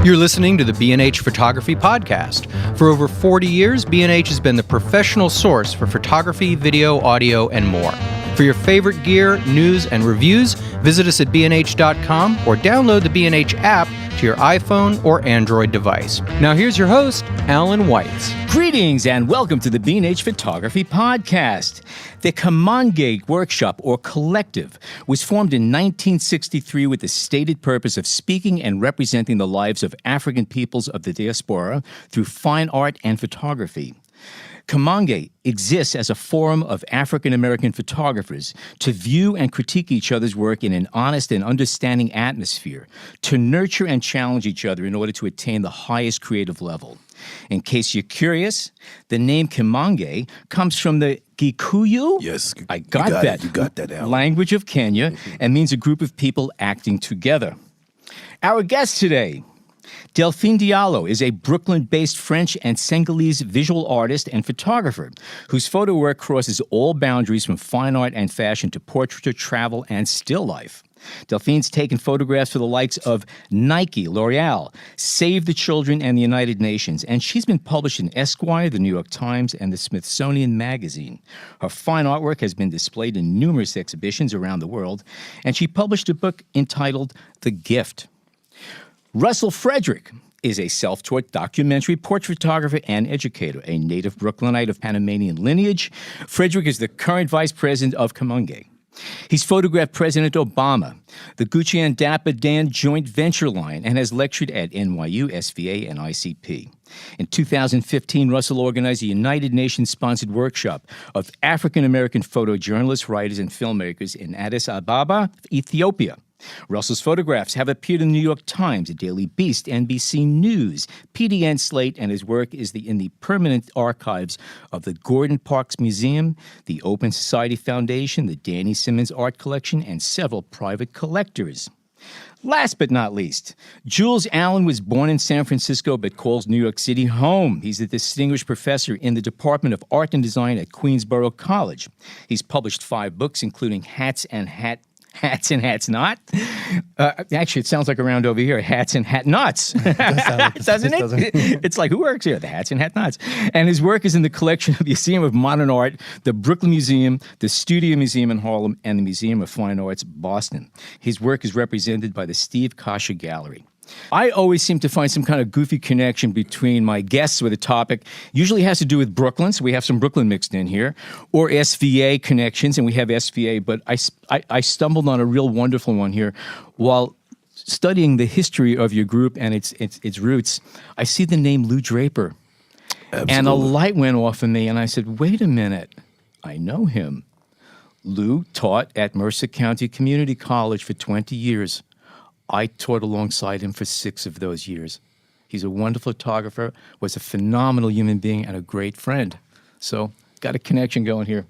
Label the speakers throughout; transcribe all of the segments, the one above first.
Speaker 1: You're listening to the B&H Photography Podcast. For over 40 years, B&H has been the professional source for photography, video, audio, and more. For your favorite gear, news, and reviews, visit us at bnh.com or download the B&H app to your iPhone or Android device. Now here's your host, Alan Weitz.
Speaker 2: Greetings and welcome to the B&H Photography Podcast. The Kamoinge Workshop, or Collective, was formed in 1963 with the stated purpose of speaking and representing the lives of African peoples of the diaspora through fine art and photography. Kamoinge exists as a forum of African American photographers to view and critique each other's work in an honest and understanding atmosphere, to nurture and challenge each other in order to attain the highest creative level. In case you're curious, the name Kamoinge comes from the Gikuyu?
Speaker 3: Yes,
Speaker 2: I got that.
Speaker 3: You got that, Alan.
Speaker 2: Language of Kenya, and means a group of people acting together. Our guest today, Delphine Diallo, is a Brooklyn-based French and Senegalese visual artist and photographer whose photo work crosses all boundaries from fine art and fashion to portraiture, travel, and still life. Delphine's taken photographs for the likes of Nike, L'Oreal, Save the Children, and the United Nations, and she's been published in Esquire, the New York Times, and the Smithsonian Magazine. Her fine artwork has been displayed in numerous exhibitions around the world, and she published a book entitled The Gift. Russell Frederick is a self-taught documentary portrait photographer and educator, a native Brooklynite of Panamanian lineage. Frederick is the current vice president of Kamoinge. He's photographed President Obama, the Gucci and Dapper Dan joint venture line, and has lectured at NYU, SVA, and ICP. In 2015, Russell organized a United Nations-sponsored workshop of African-American photojournalists, writers, and filmmakers in Addis Ababa, Ethiopia. Russell's photographs have appeared in the New York Times, the Daily Beast, NBC News, PDN Slate, and his work is in the permanent archives of the Gordon Parks Museum, the Open Society Foundation, the Danny Simmons Art Collection, and several private collectors. Last but not least, Jules Allen was born in San Francisco but calls New York City home. He's a distinguished professor in the Department of Art and Design at Queensborough College. He's published 5 books, including Hats and Hats Not. Actually, it sounds like around over here, Hats and Hat Knots. Doesn't it? It's like, who works here? The Hats and Hat Knots. And his work is in the collection of the Museum of Modern Art, the Brooklyn Museum, the Studio Museum in Harlem, and the Museum of Fine Arts, Boston. His work is represented by the Steve Kasha Gallery. I always seem to find some kind of goofy connection between my guests with a topic. Usually has to do with Brooklyn, so we have some Brooklyn mixed in here, or SVA connections, and we have SVA, but I stumbled on a real wonderful one here. While studying the history of your group and its roots, I see the name Lou Draper.
Speaker 3: Absolutely.
Speaker 2: And a light went off in me, and I said, wait a minute, I know him. Lou taught at Mercer County Community College for 20 years. I taught alongside him for 6 of those years. He's a wonderful photographer, was a phenomenal human being, and a great friend. So, got a connection going here.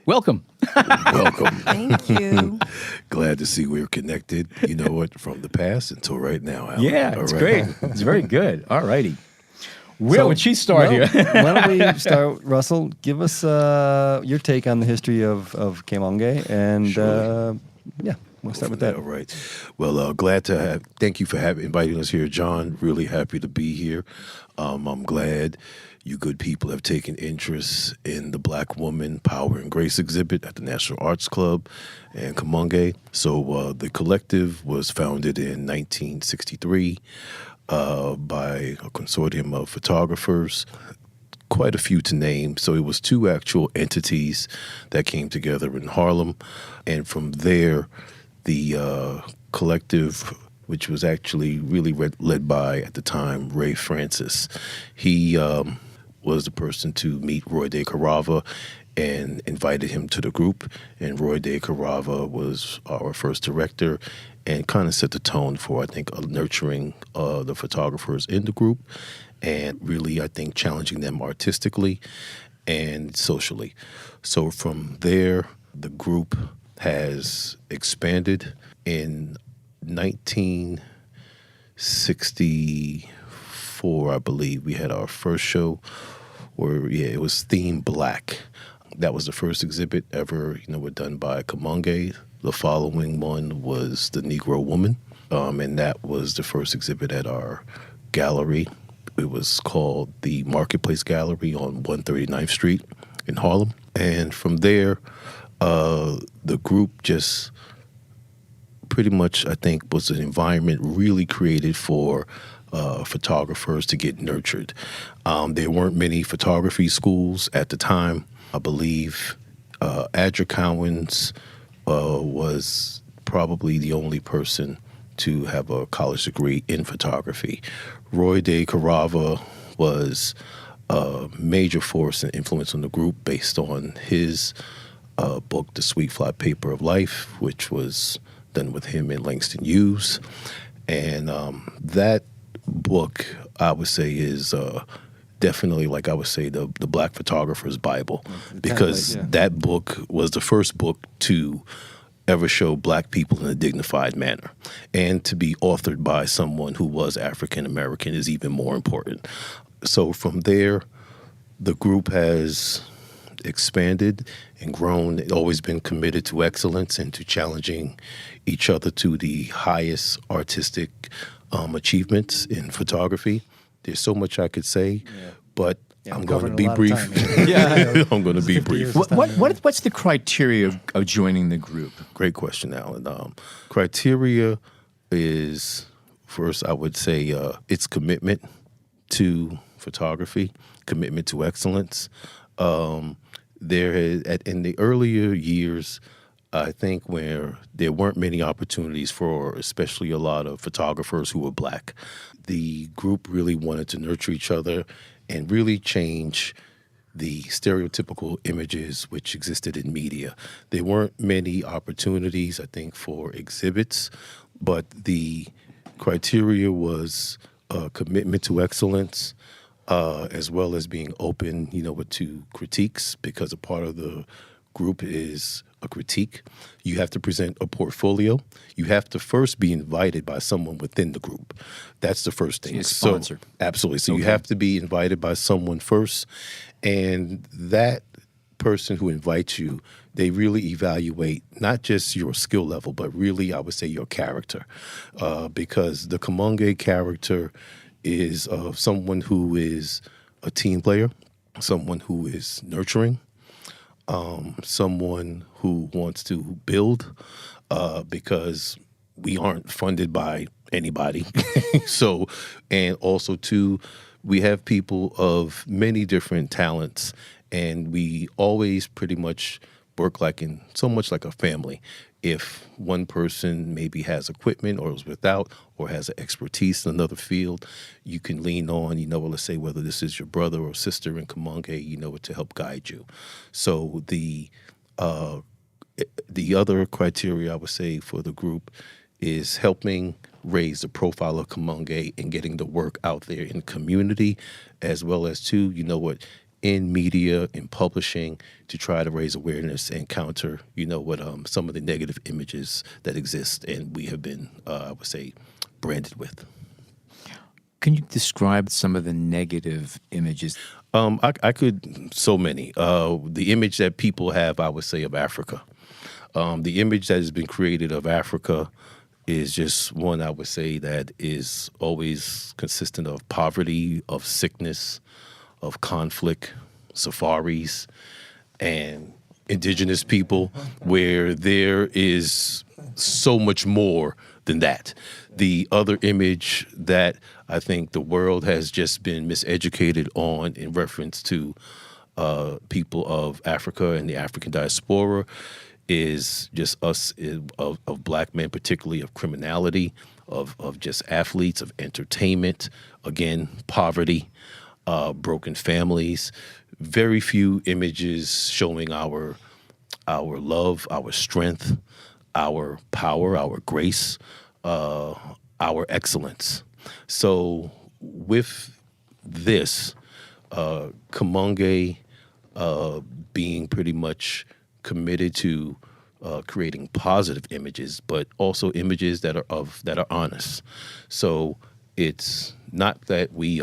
Speaker 2: Welcome.
Speaker 3: Welcome.
Speaker 4: Thank you.
Speaker 3: Glad to see we're connected, you know what, from the past until right now, Alan.
Speaker 2: Yeah,
Speaker 3: All
Speaker 2: it's
Speaker 3: right.
Speaker 2: great. It's very good. All righty. Where would she start here?
Speaker 5: Why don't we start, Russell? Give us your take on the history of Kamoinge, and
Speaker 3: Sure.
Speaker 5: We'll start with that.
Speaker 3: All right. Well, glad to have. Thank you for inviting us here, John. Really happy to be here. I'm glad you good people have taken interest in the Black Woman Power and Grace exhibit at the National Arts Club and Kamoinge. So the collective was founded in 1963 by a consortium of photographers. Quite a few to name. So it was 2 actual entities that came together in Harlem, and from there, the collective, which was actually really led by, at the time, Ray Francis. He was the person to meet Roy DeCarava and invited him to the group. And Roy DeCarava was our first director and kind of set the tone for, I think, nurturing the photographers in the group and really, I think, challenging them artistically and socially. So from there, the group has expanded. In 1964, I believe, we had our first show where, it was themed Black. That was the first exhibit ever, done by Kamoinge. The following one was The Negro Woman. and that was the first exhibit at our gallery. It was called the Marketplace Gallery on 139th Street in Harlem. And from there, the group just pretty much, I think, was an environment really created for photographers to get nurtured. There weren't many photography schools at the time. I believe Adra Cowens was probably the only person to have a college degree in photography. Roy DeCarava was a major force and influence on the group based on his book, The Sweet Fly Paper of Life, which was done with him and Langston Hughes. And that book, I would say, is definitely, like I would say, the Black photographer's Bible, because that book was the first book to ever show Black people in a dignified manner. And to be authored by someone who was African American is even more important. So from there, the group has expanded and grown, always been committed to excellence and to challenging each other to the highest artistic achievements in photography. There's so much I could say, but I'm going to be brief. I'm going to be brief.
Speaker 2: What's the criteria of joining the group?
Speaker 3: Great question, Alan. Criteria is, first, I would say it's commitment to photography, commitment to excellence. In the earlier years, I think, where there weren't many opportunities for especially a lot of photographers who were Black, the group really wanted to nurture each other and really change the stereotypical images which existed in media. There weren't many opportunities, I think, for exhibits, but the criteria was commitment to excellence, as well as being open, to critiques, because a part of the group is a critique. You have to present a portfolio. You have to first be invited by someone within the group. That's the first thing.
Speaker 2: So, sponsor.
Speaker 3: Absolutely. So you have to be invited by someone first, and that person who invites you, they really evaluate not just your skill level, but really, I would say, your character, because the Kamoinge character is someone who is a team player, someone who is nurturing, someone who wants to build, because we aren't funded by anybody. So, and also too, we have people of many different talents, and we always pretty much work so much like a family. If one person maybe has equipment or is without or has an expertise in another field, you can lean on, let's say whether this is your brother or sister in Kamoinge, to help guide you. So the other criteria I would say for the group is helping raise the profile of Kamoinge and getting the work out there in the community, as well as too, in media, in publishing, to try to raise awareness and counter, some of the negative images that exist and we have been, I would say, branded with.
Speaker 2: Can you describe some of the negative images?
Speaker 3: I could, so many. The image that people have, I would say, of Africa. The image that has been created of Africa is just one, I would say, that is always consistent of poverty, of sickness, of conflict, safaris, and indigenous people, where there is so much more than that. The other image that I think the world has just been miseducated on in reference to people of Africa and the African diaspora is just us of Black men, particularly of criminality, of just athletes, of entertainment, again, poverty, broken families, very few images showing our love, our strength, our power, our grace, our excellence. So with this, Kamoinge being pretty much committed to creating positive images, but also images that are honest. So it's not that we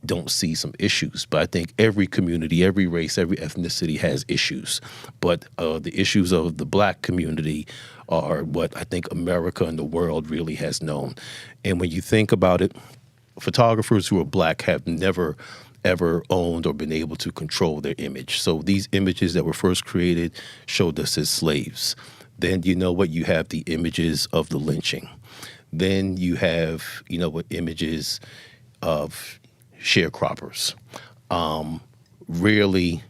Speaker 3: don't see some issues. But I think every community, every race, every ethnicity has issues. But the issues of the black community are what I think America and the world really has known. And when you think about it, photographers who are black have never ever owned or been able to control their image. So these images that were first created showed us as slaves. Then you know what? You have the images of the lynching. Then you have, you know what, images of sharecroppers. Rarely,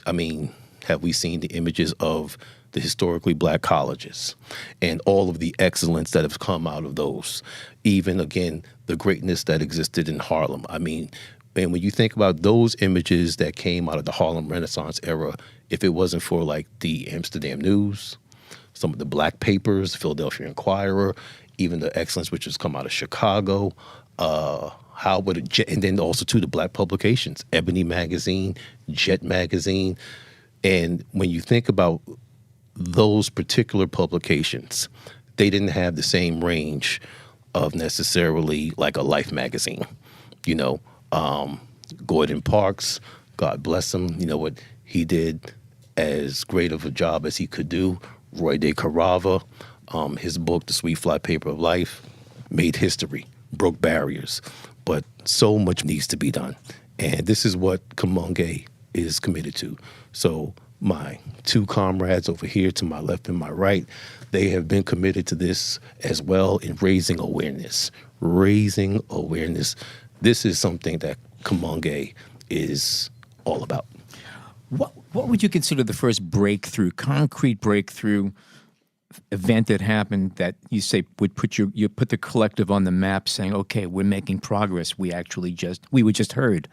Speaker 3: I mean, have we seen the images of the historically black colleges and all of the excellence that has come out of those. Even, again, the greatness that existed in Harlem. I mean, and when you think about those images that came out of the Harlem Renaissance era, if it wasn't for like the Amsterdam News, some of the black papers, Philadelphia Inquirer, even the excellence which has come out of Chicago, how would it, and then also too the black publications, Ebony Magazine, Jet Magazine. And when you think about those particular publications, they didn't have the same range of necessarily like a Life magazine. You know, Gordon Parks, God bless him, you know what he did as great of a job as he could do. Roy DeCarava, his book, The Sweet Fly Paper of Life, made history, broke barriers. But so much needs to be done. And this is what Kamoinge is committed to. So my two comrades over here to my left and my right, they have been committed to this as well in raising awareness. Raising awareness. This is something that Kamoinge is all about.
Speaker 2: What would you consider the first breakthrough, concrete breakthrough event that happened that you say would put you put the collective on the map, saying, okay, we're making progress. We were just heard.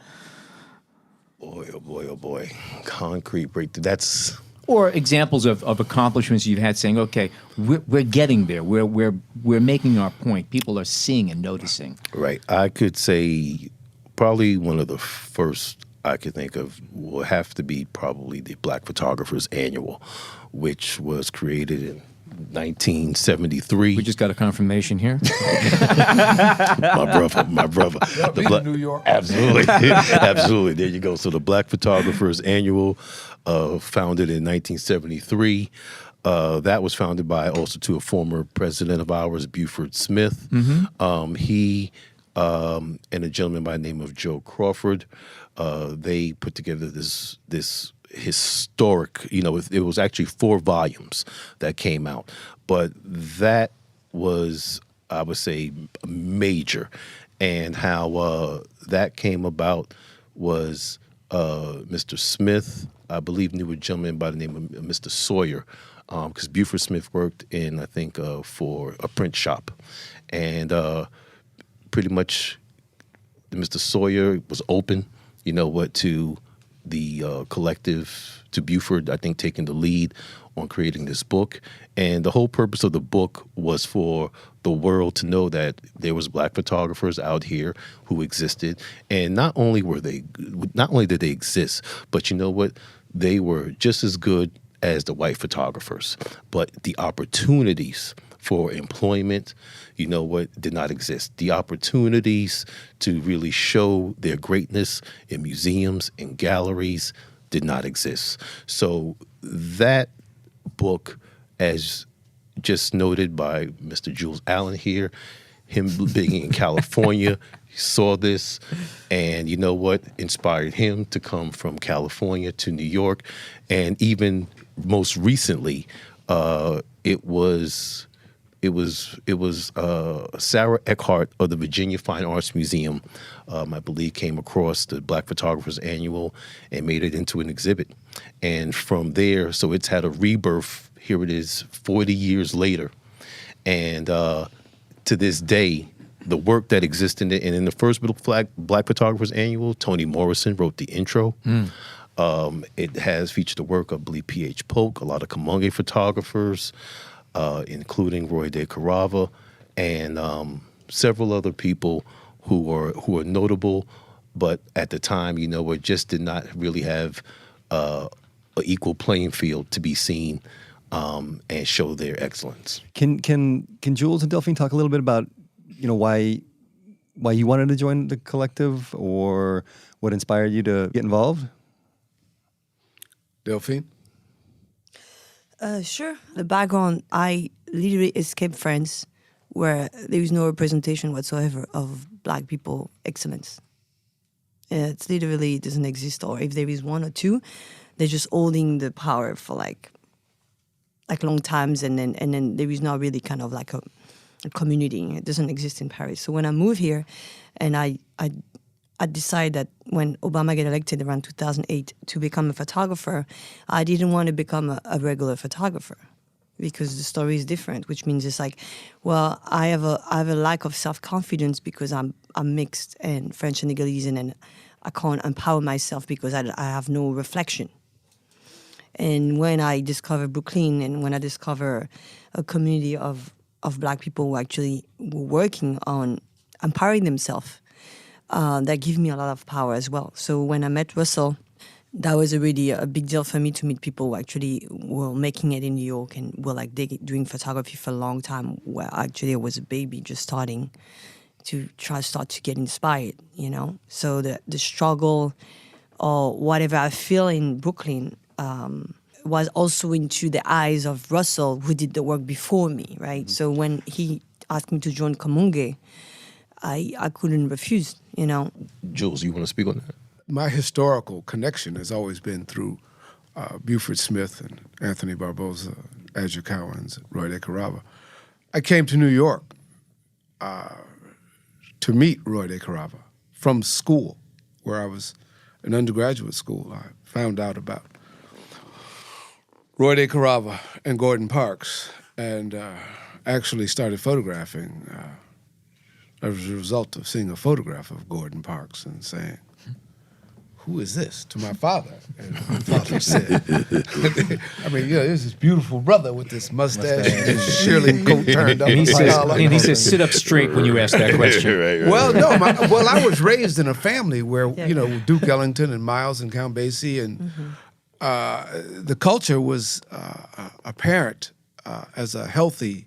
Speaker 3: Boy, oh boy, oh boy. Concrete breakthrough. That's...
Speaker 2: Or examples of accomplishments you've had saying, okay, we're getting there. We're making our point. People are seeing and noticing.
Speaker 3: Right. I could say probably one of the first I could think of will have to be probably the Black Photographers Annual, which was created in 1973.
Speaker 2: We just got a confirmation here.
Speaker 3: my brother.
Speaker 4: New York.
Speaker 3: Absolutely. Absolutely. There you go. So the Black Photographers Annual, founded in 1973. That was founded by also to a former president of ours, Beuford Smith. Mm-hmm. He and a gentleman by the name of Joe Crawford, they put together this historic, you know, it was actually 4 volumes that came out, but that was, I would say, major. And how that came about was Mr. Smith, I believe, knew a gentleman by the name of Mr. Sawyer, because Beuford Smith worked in, I think, for a print shop. And pretty much Mr. Sawyer was open, you know what, to the collective, to Beuford, I think, taking the lead on creating this book. And the whole purpose of the book was for the world to know that there was Black photographers out here who existed. And not only did they exist, but you know what? They were just as good as the white photographers. But the opportunities for employment, you know what, did not exist. The opportunities to really show their greatness in museums and galleries did not exist. So that book, as just noted by Mr. Jules Allen here, him being in California, he saw this, and you know what, inspired him to come from California to New York. And even most recently, it was Sarah Eckhart of the Virginia Fine Arts Museum, I believe, came across the Black Photographers Annual and made it into an exhibit. And from there, so it's had a rebirth. Here it is 40 years later. And to this day, the work that existed in the first Black Photographers Annual, Toni Morrison wrote the intro. It has featured the work of, I believe, P.H. Polk, a lot of Kamoinge photographers, including Roy DeCarava, and several other people who are notable, but at the time, you know, just did not really have an equal playing field to be seen and show their excellence.
Speaker 5: Can Jules and Delphine talk a little bit about, you know, why why you wanted to join the collective, or what inspired you to get involved?
Speaker 4: Delphine?
Speaker 6: Sure. The background, I literally escaped France where there is no representation whatsoever of black people excellence. It's literally doesn't exist, or if there is one or two, they're just holding the power for like long times, and then there is not really kind of like a community. It doesn't exist in Paris. So when I moved here, and I decided that when Obama got elected around 2008 to become a photographer, I didn't want to become a regular photographer, because the story is different, which means it's like, well, I have a lack of self-confidence because I'm mixed and French and Senegalese, and then I can't empower myself because I have no reflection. And when I discovered Brooklyn, and when I discovered a community of black people who actually were working on empowering themselves, that gave me a lot of power as well. So when I met Russell, that was already a big deal for me to meet people who actually were making it in New York and were like doing photography for a long time, where actually I was a baby just starting to start to get inspired, you know? So the struggle or whatever I feel in Brooklyn was also into the eyes of Russell, who did the work before me, right? Mm-hmm. So when he asked me to join Kamoinge, I couldn't refuse, you know?
Speaker 3: Jules, you want to speak on that?
Speaker 4: My historical connection has always been through Beuford Smith and Anthony Barboza, Adja Cowens, Roy DeCarava. I came to New York to meet Roy DeCarava from school, where I was in undergraduate school. I found out about Roy DeCarava and Gordon Parks, and actually started photographing as a result of seeing a photograph of Gordon Parks and saying, "Who is this?" to my father. And my father said, I mean, there's this beautiful brother with this mustache and his shearling coat turned up.
Speaker 2: And he says, sit up straight when you ask that question.
Speaker 3: Right.
Speaker 4: Well, no, I was raised in a family where, Duke Ellington and Miles and Count Basie, and the culture was apparent as a healthy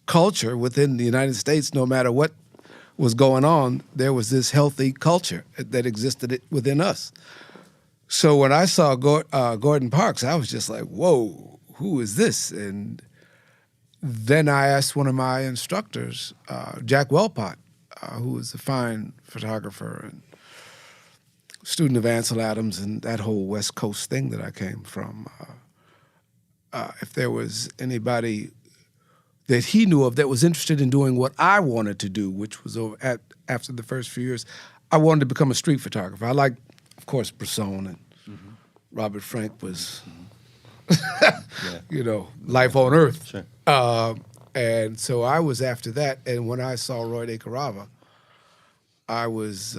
Speaker 4: culture within the United States. No matter what was going on, there was this healthy culture that existed within us. So when I saw Gordon Parks, I was just like, whoa, who is this? And then I asked one of my instructors, Jack Wellpott, who was a fine photographer and student of Ansel Adams and that whole West Coast thing that I came from, if there was anybody that he knew of that was interested in doing what I wanted to do, which was after the first few years, I wanted to become a street photographer. I liked, of course, Bresson, and Robert Frank was, life on earth.
Speaker 5: Sure.
Speaker 4: And so I was after that, and when I saw Roy DeCarava, I was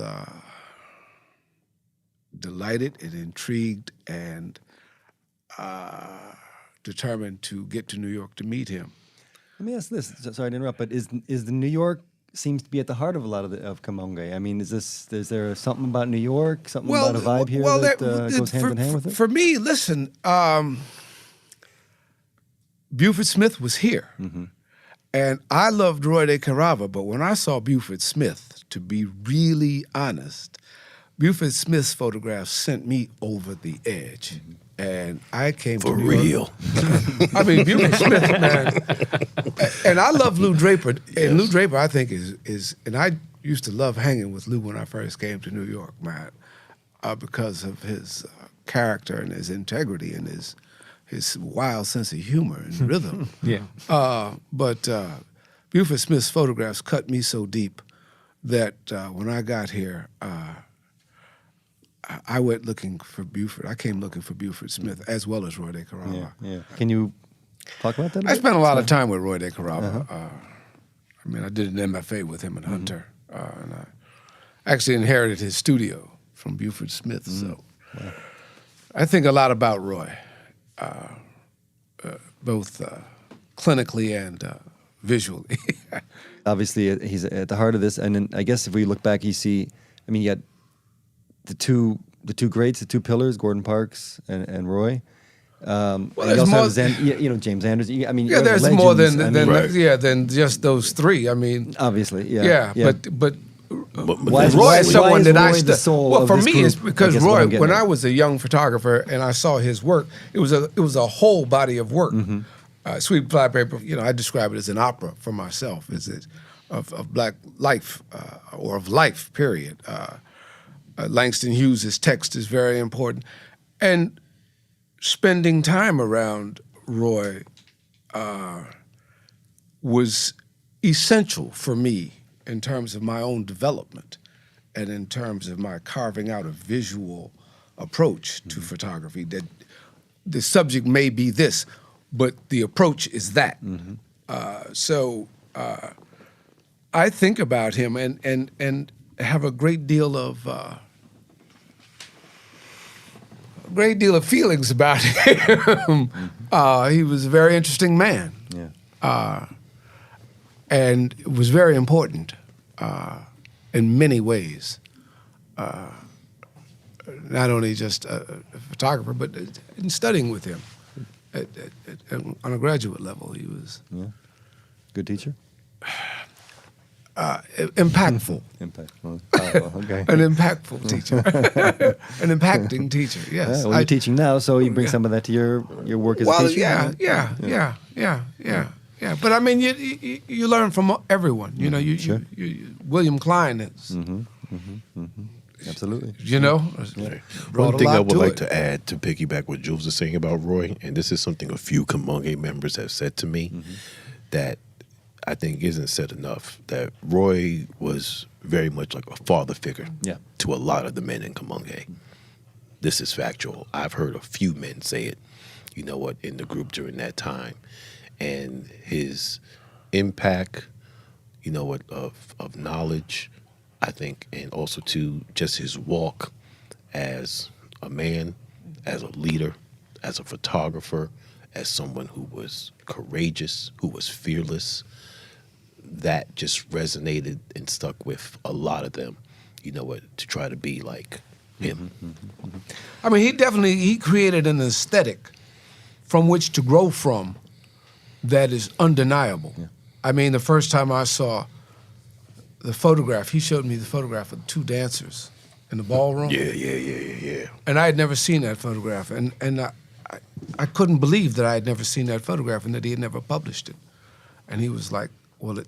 Speaker 4: delighted and intrigued and determined to get to New York to meet him.
Speaker 5: Let me ask this. Sorry to interrupt, but is the New York seems to be at the heart of a lot of Kamoinge? I mean, is there something about New York, something about a vibe here that goes hand in hand with it?
Speaker 4: For me, listen, Beuford Smith was here, and I loved Roy DeCarava, but when I saw Beuford Smith, to be really honest, Beuford Smith's photographs sent me over the edge. And I came to New York. I mean, Beuford Smith, man. And I love Lou Draper. And Lou Draper, I think, is and I used to love hanging with Lou when I first came to New York, man, because of his character and his integrity and his wild sense of humor and rhythm. But Beuford Smith's photographs cut me so deep that when I got here, I went looking for Beuford. I came looking for Beuford Smith as well as Roy DeCarava.
Speaker 5: Yeah. Can you talk about that a
Speaker 4: I
Speaker 5: bit?
Speaker 4: spent a lot of time with Roy DeCarava. I mean, I did an MFA with him in Hunter. And I actually inherited his studio from Beuford Smith. So I think a lot about Roy, both clinically and visually.
Speaker 5: Obviously, he's at the heart of this. And then I guess if we look back, you see, I mean, you got the two greats, the two pillars, Gordon Parks and Roy. Well, there's more. James Anderson. I mean,
Speaker 4: there's
Speaker 5: legends,
Speaker 4: more than
Speaker 3: right.
Speaker 4: than just those three. I mean,
Speaker 5: obviously,
Speaker 4: but
Speaker 3: Roy
Speaker 4: is someone that I still. Well, for me,
Speaker 5: group,
Speaker 4: it's because Roy. When I was a young photographer and I saw his work, it was a whole body of work. Sweet Flypaper. I describe it as an opera for myself. Is it of black life or of life? Period. Langston Hughes' text is very important, and spending time around Roy was essential for me in terms of my own development and in terms of my carving out a visual approach to photography. That the subject may be this, but the approach is that. So I think about him and have a great deal of feelings about him. He was a very interesting man. And it was very important in many ways. Not only just a photographer, but in studying with him on a graduate level. He was
Speaker 5: good teacher.
Speaker 4: Impactful.
Speaker 5: Impactful. Okay.
Speaker 4: An impactful teacher. An impacting teacher. Yes.
Speaker 5: You're teaching now, so you bring some of that to your work as a teacher.
Speaker 4: Yeah. But I mean, you learn from everyone.
Speaker 5: Sure.
Speaker 4: William Klein is.
Speaker 5: Absolutely.
Speaker 3: One thing I would like to add to piggyback what Jules is saying about Roy, and this is something a few Kamoinge members have said to me, that I think isn't said enough, that Roy was very much like a father figure to a lot of the men in Kamoinge. This is factual. I've heard a few men say it, in the group during that time. And his impact, of knowledge, I think, and also to just his walk as a man, as a leader, as a photographer, as someone who was courageous, who was fearless, that just resonated and stuck with a lot of them, to try to be like him.
Speaker 4: I mean, he created an aesthetic from which to grow from that is undeniable. I mean, the first time I saw the photograph, he showed me the photograph of two dancers in the ballroom.
Speaker 3: Yeah.
Speaker 4: And I had never seen that photograph, and I couldn't believe that I had never seen that photograph and that he had never published it. And he was like, well,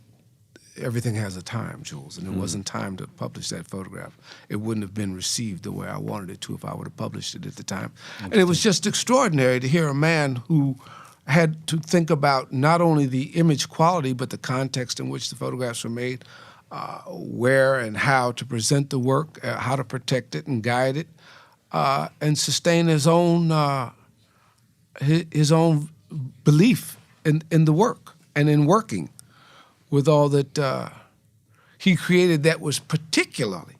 Speaker 4: everything has a time, Jules, and it wasn't time to publish that photograph. It wouldn't have been received the way I wanted it to if I would have published it at the time. And it was just extraordinary to hear a man who had to think about not only the image quality, but the context in which the photographs were made, where and how to present the work, how to protect it and guide it, and sustain his own belief in the work and in working with all that he created that was particularly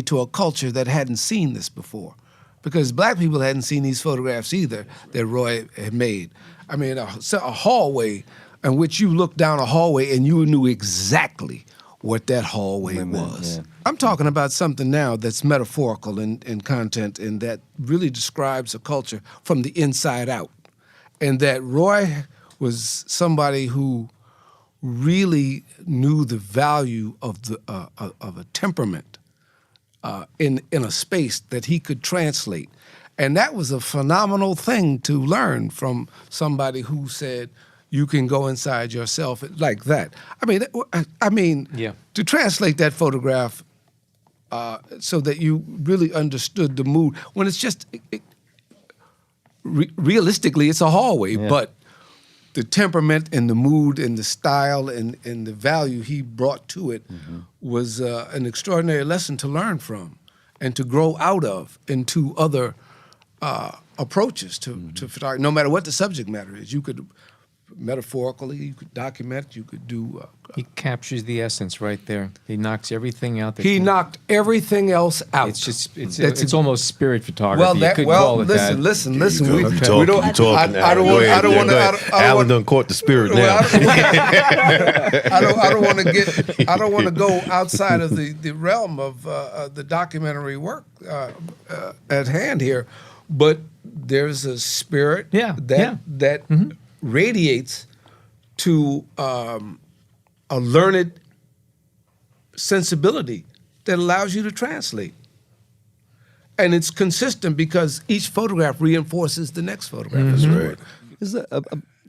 Speaker 4: to a culture that hadn't seen this before. Because black people hadn't seen these photographs either that Roy had made. I mean, a hallway in which you looked down a hallway and you knew exactly what that hallway was. Yeah. I'm talking about something now that's metaphorical in content and that really describes a culture from the inside out. And that Roy was somebody who really knew the value of a temperament in a space that he could translate. And that was a phenomenal thing to learn from somebody who said, you can go inside yourself like that. I mean, to translate that photograph so that you really understood the mood, when it's just, realistically, it's a hallway, but the temperament and the mood and the style and the value he brought to it was an extraordinary lesson to learn from and to grow out of into other approaches to photography. No matter what the subject matter is, you could metaphorically, you could document, you could do...
Speaker 7: he captures the essence right there. He knocks everything out.
Speaker 4: He knocked everything else out.
Speaker 7: It's just, it's almost spirit photography. Listen.
Speaker 3: I don't want to... Alan done caught the spirit now.
Speaker 4: I don't want to go outside of the realm of the documentary work at hand here, but there's a spirit
Speaker 2: Yeah,
Speaker 4: that radiates to a learned sensibility that allows you to translate. And it's consistent because each photograph reinforces the next photograph.
Speaker 3: That's right.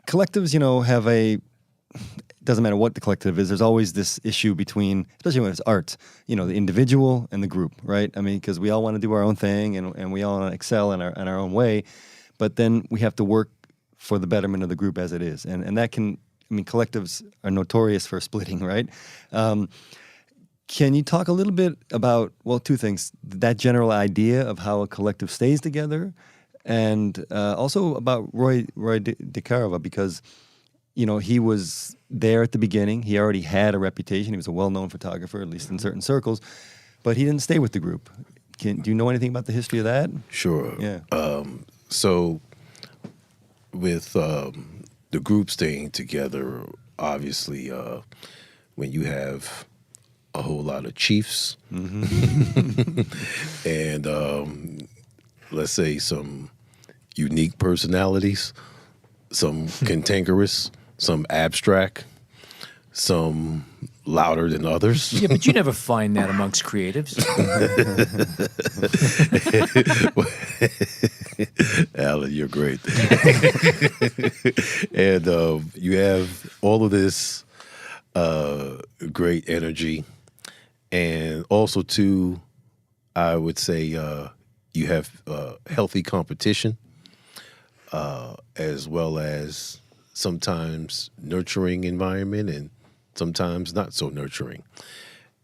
Speaker 5: Collectives, have a. Doesn't matter what the collective is. There's always this issue between, especially when it's art, the individual and the group, right? I mean, because we all want to do our own thing and we all want to excel in our own way, but then we have to work for the betterment of the group as it is, and that can. I mean, collectives are notorious for splitting, right? Can you talk a little bit about, well, two things, that general idea of how a collective stays together, and also about Roy DeCarava, because, he was there at the beginning. He already had a reputation. He was a well-known photographer, at least in certain circles, but he didn't stay with the group. Do you know anything about the history of that?
Speaker 3: Sure.
Speaker 5: Yeah.
Speaker 3: So with the group staying together, obviously, when you have a whole lot of chiefs and let's say some unique personalities, some cantankerous, some abstract, some louder than others.
Speaker 7: Yeah, but you never find that amongst creatives.
Speaker 3: Alan, you're great. And you have all of this great energy. And also, too, I would say you have healthy competition, as well as sometimes nurturing environment and sometimes not so nurturing.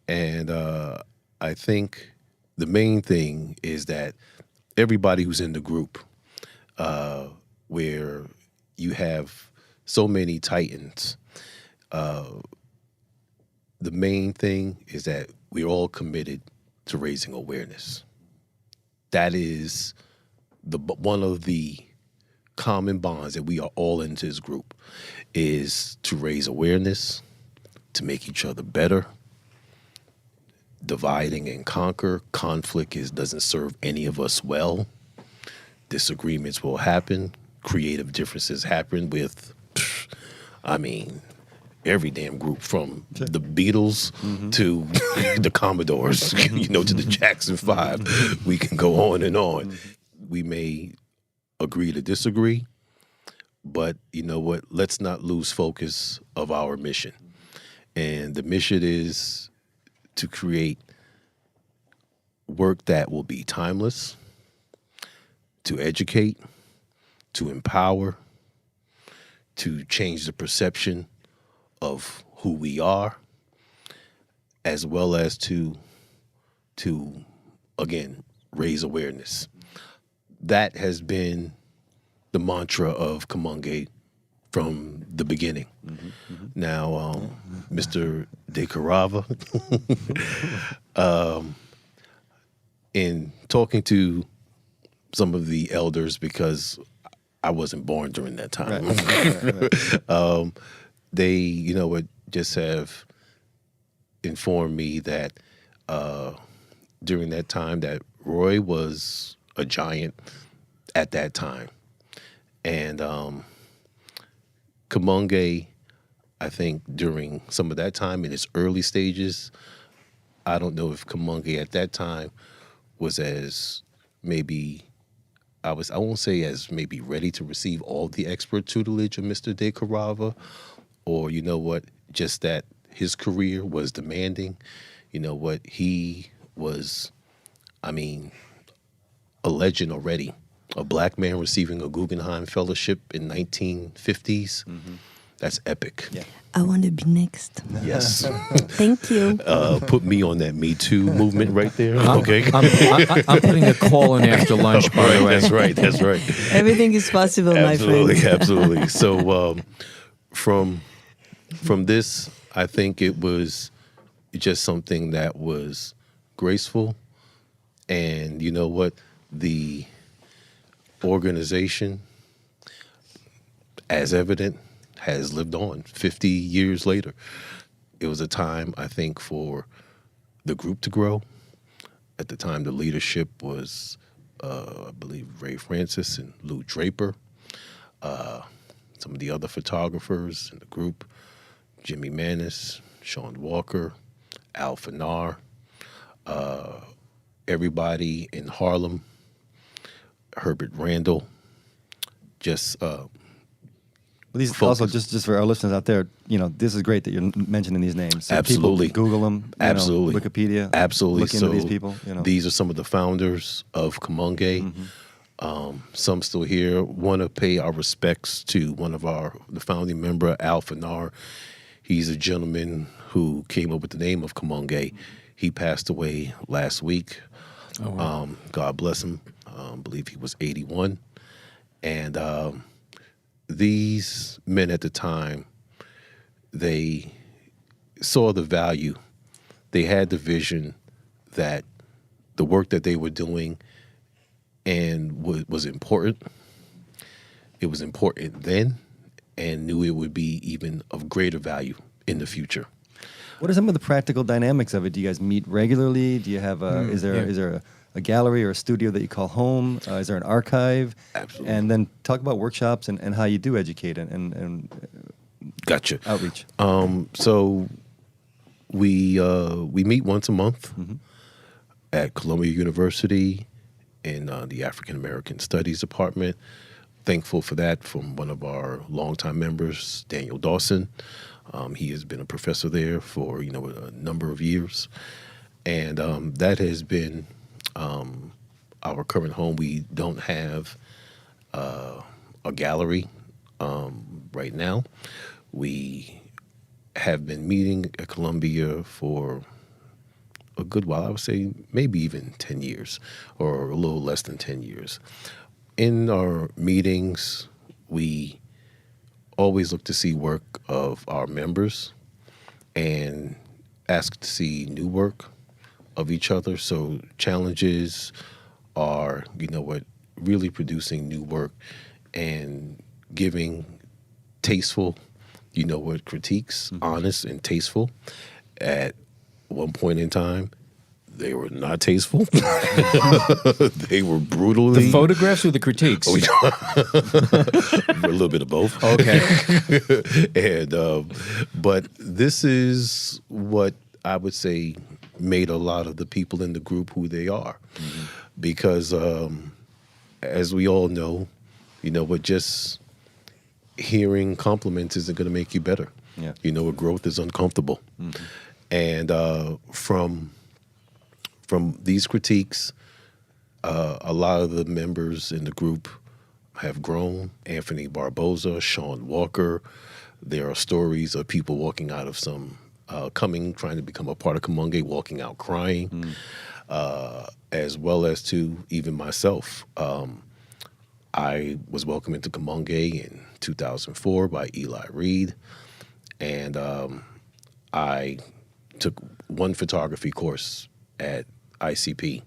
Speaker 3: And I think the main thing is that everybody who's in the group, where you have so many titans, the main thing is that we're all committed to raising awareness. That is one of the common bonds that we are all into this group, is to raise awareness, to make each other better. Dividing and conquer, conflict doesn't serve any of us well. Disagreements will happen. Creative differences happen with, every damn group, from the Beatles to the Commodores, to the Jackson 5. We can go on and on. We may agree to disagree, but you know what? Let's not lose focus of our mission. And the mission is to create work that will be timeless, to educate, to empower, to change the perception of who we are, as well as to again, raise awareness. That has been the mantra of Kamoinge from the beginning. Now, Mr. DeCarava, in talking to some of the elders, because I wasn't born during that time, right. They, would just have informed me that during that time that Roy was a giant at that time. And Kamoinge, I think during some of that time in its early stages, I don't know if Kamoinge at that time was as maybe, I won't say as maybe ready to receive all the expert tutelage of Mr. DeCarava, or just that his career was demanding. He was, a legend already. A black man receiving a Guggenheim Fellowship in 1950s. That's epic. Yeah.
Speaker 6: I want to be next.
Speaker 3: Yes.
Speaker 6: Thank you.
Speaker 3: Put me on that Me Too movement right there. Okay.
Speaker 7: I'm putting a call in after lunch, by the way.
Speaker 3: That's right.
Speaker 6: Everything is possible, my friend.
Speaker 3: Absolutely. So from this, I think it was just something that was graceful. And you know what? The organization, as evident, has lived on 50 years later. It was a time, I think, for the group to grow. At the time, the leadership was I believe Ray Francis and Lou Draper, some of the other photographers in the group, Jimmy Manis, Sean Walker, Al Fanar, everybody in Harlem, Herbert Randall, just
Speaker 5: Well, these
Speaker 3: focus.
Speaker 5: also just for our listeners out there, this is great that you're mentioning these names. So
Speaker 3: Absolutely.
Speaker 5: people Google them.
Speaker 3: Absolutely.
Speaker 5: Wikipedia.
Speaker 3: Absolutely.
Speaker 5: Look into these people.
Speaker 3: These are some of the founders of Kamoinge. Some still here. Want to pay our respects to the founding member, Al Fanar. He's a gentleman who came up with the name of Kamoinge. He passed away last week.
Speaker 7: Oh, wow.
Speaker 3: God bless him. I believe he was 81. And these men at the time, they saw the value. They had the vision that the work that they were doing and was important. It was important then, and knew it would be even of greater value in the future.
Speaker 5: What are some of the practical dynamics of it? Do you guys meet regularly? Do you have is there a gallery or a studio that you call home? Is there an archive?
Speaker 3: Absolutely.
Speaker 5: And then talk about workshops and how you do educate and
Speaker 3: Gotcha.
Speaker 5: outreach.
Speaker 3: So we meet once a month at Columbia University in the African American Studies Department. Thankful for that from one of our longtime members, Daniel Dawson. He has been a professor there for a number of years, and that has been our current home. We don't have a gallery right now. We have been meeting at Columbia for a good while. I would say maybe even 10 years or a little less than 10 years. In our meetings, we always look to see work of our members and ask to see new work of each other. So challenges are, really producing new work and giving tasteful, critiques, honest and tasteful. At one point in time, they were not tasteful. They were brutally.
Speaker 2: The photographs or the critiques?
Speaker 3: A little bit of both.
Speaker 2: Okay.
Speaker 3: And but this is what I would say made a lot of the people in the group who they are, because as we all know, just hearing compliments isn't going to make you better.
Speaker 5: Yeah.
Speaker 3: Growth is uncomfortable, and from these critiques, a lot of the members in the group have grown. Anthony Barboza, Sean Walker. There are stories of people walking out of some, trying to become a part of Kamoinge, walking out crying, as well as to even myself. I was welcomed into Kamoinge in 2004 by Eli Reed, and I took one photography course at ICP,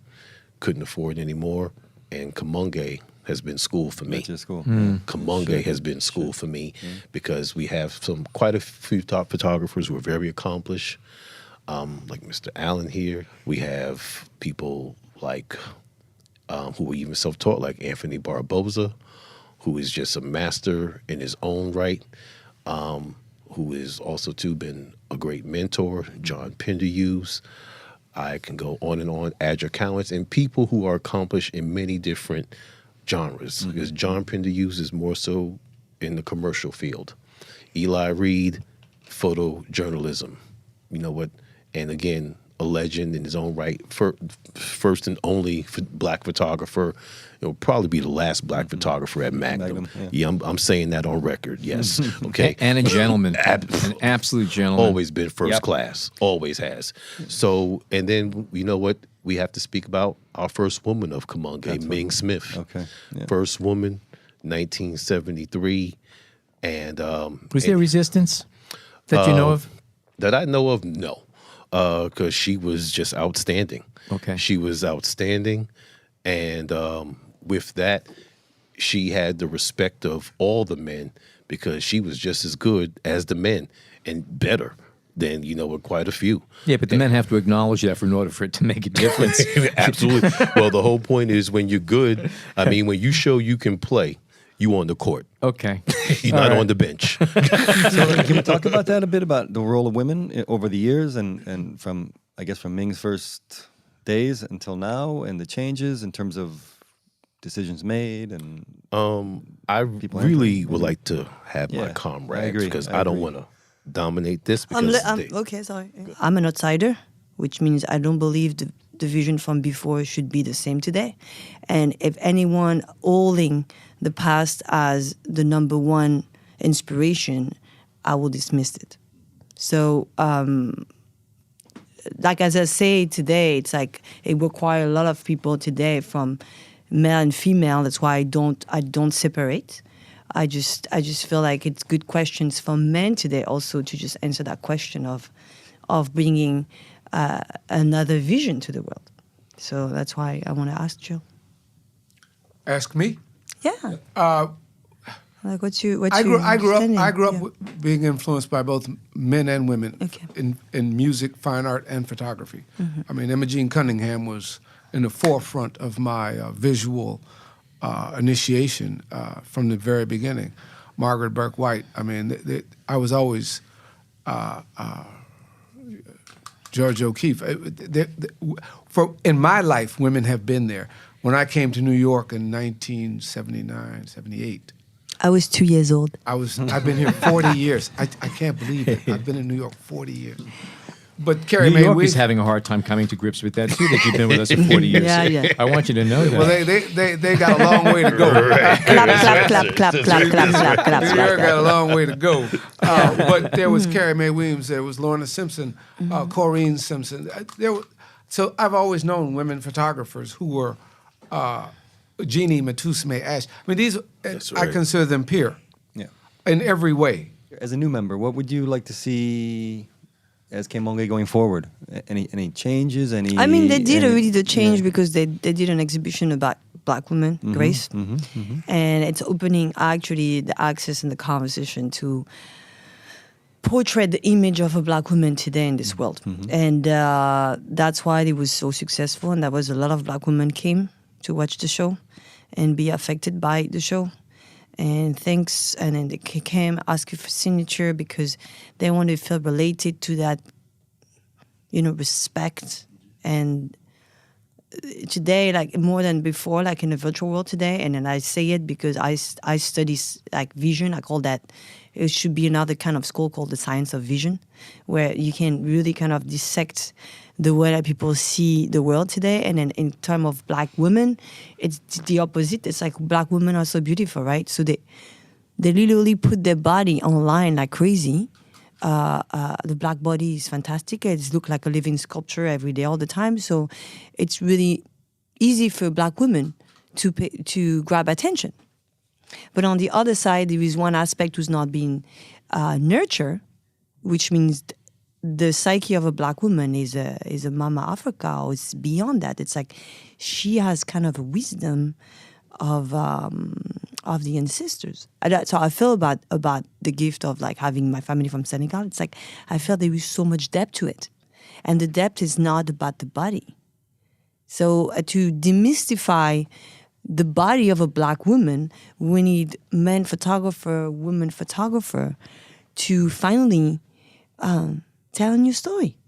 Speaker 3: couldn't afford anymore, and Kamoinge has been school for me.
Speaker 5: That's your school.
Speaker 3: Kamoinge has been school for me because we have quite a few top photographers who are very accomplished, like Mr. Allen here. We have people like who were even self-taught, like Anthony Barboza, who is just a master in his own right, who has also too been a great mentor. John Penderhughes. I can go on and on. Add your counts, and people who are accomplished in many different genres. Because John Penderhughes is more so in the commercial field. Eli Reed, photojournalism. And again, a legend in his own right. First and only black photographer. It'll probably be the last black photographer at Magnum. Yeah, I'm saying that on record. Yes. Okay.
Speaker 2: And a gentleman. An absolute gentleman.
Speaker 3: Always been first class. Always has. So, and then you know what? We have to speak about our first woman of Kamoinge, Ming Smith.
Speaker 5: Okay. Yeah.
Speaker 3: First woman, 1973. And
Speaker 2: Was there resistance that you know of?
Speaker 3: that I know of, no. Because she was just outstanding.
Speaker 2: Okay.
Speaker 3: She was outstanding. And with that, she had the respect of all the men because she was just as good as the men and better, then we're quite a few.
Speaker 2: Yeah, but the men have to acknowledge that in order for it to make a difference.
Speaker 3: Absolutely. Well, the whole point is when you're good, when you show you can play, you on the court.
Speaker 2: Okay.
Speaker 3: You're not on the bench.
Speaker 5: So can we talk about that a bit, about the role of women over the years and from Ming's first days until now, and the changes in terms of decisions made and
Speaker 3: I really would like to have my comrades because I don't want to dominate this. Because
Speaker 6: okay, sorry. I'm an outsider, which means I don't believe the vision from before should be the same today. And if anyone holding the past as the number one inspiration, I will dismiss it. So, like as I say today, it's like it requires a lot of people today, from male and female. That's why I don't separate. I just feel like it's good questions for men today also to just answer that question of bringing another vision to the world. So that's why I want to ask Jill.
Speaker 4: Ask me?
Speaker 6: Yeah. Like what you
Speaker 4: I grew up
Speaker 6: yeah.
Speaker 4: being influenced by both men and women
Speaker 6: Okay.
Speaker 4: in music, fine art, and photography.
Speaker 6: Mm-hmm.
Speaker 4: Imogene Cunningham was in the forefront of my visual initiation from the very beginning. Margaret Burke White. I was always George O'Keeffe. In my life, women have been there. When I came to New York in 1979, 78,
Speaker 6: I was 2 years old.
Speaker 4: I've been here 40 years. I can't believe it. I've been in New York 40 years. But Carrie
Speaker 2: New
Speaker 4: Mae
Speaker 2: York
Speaker 4: Weems
Speaker 2: is having a hard time coming to grips with that too. That you've been with us for 40 years.
Speaker 6: Yeah.
Speaker 2: I want you to know that.
Speaker 4: Well, they got a long way to go.
Speaker 6: Clap, clap, clap, clap, clap, clap, clap,
Speaker 4: New York got a
Speaker 6: clap.
Speaker 4: long way to go. But there was Carrie Mae Weems, there was Lorna Simpson, Corrine Simpson. So I've always known women photographers who were Jeannie Matusme Ash. These I consider them peer in every way.
Speaker 5: as a new member, what would you like to see as Kamoinge going forward? Any changes? They
Speaker 6: did already the change because they did an exhibition about Black women, Grace, and it's opening actually the access and the conversation to portray the image of a Black woman today in this world, and that's why it was so successful. And that was a lot of Black women came to watch the show and be affected by the show. And thanks, and then they came asking for signature because they wanted to feel related to that, respect. And today, like more than before, like in the virtual world today, and then I say it because I study like vision. I call that, it should be another kind of school called the science of vision, where you can really kind of dissect the way that people see the world today. And then in terms of Black women, it's the opposite. It's like Black women are so beautiful, right? So they literally put their body online like crazy. The Black body is fantastic. It looks like a living sculpture every day, all the time. So it's really easy for Black women to grab attention. But on the other side, there is one aspect who's not being nurtured, which means the psyche of a Black woman is a Mama Africa, or it's beyond that. It's like she has kind of a wisdom of the ancestors. That's how I feel about the gift of like having my family from Senegal. It's like I feel there is so much depth to it, and the depth is not about the body. So to demystify the body of a Black woman, we need men photographer, women photographer, to finally tell a new story.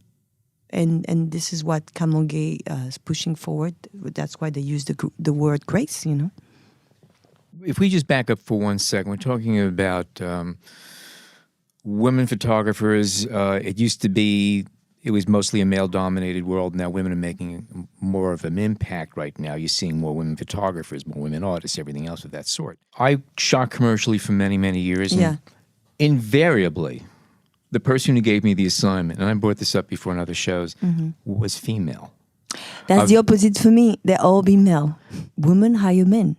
Speaker 6: And this is what Kamoinge is pushing forward. That's why they use the word grace,
Speaker 2: If we just back up for 1 second, we're talking about women photographers. It used to be, it was mostly a male-dominated world. Now women are making more of an impact right now. You're seeing more women photographers, more women artists, everything else of that sort. I shot commercially for many, many years. And invariably, the person who gave me the assignment, and I brought this up before in other shows, was female.
Speaker 6: That's the opposite for me. They all be male. Women hire men.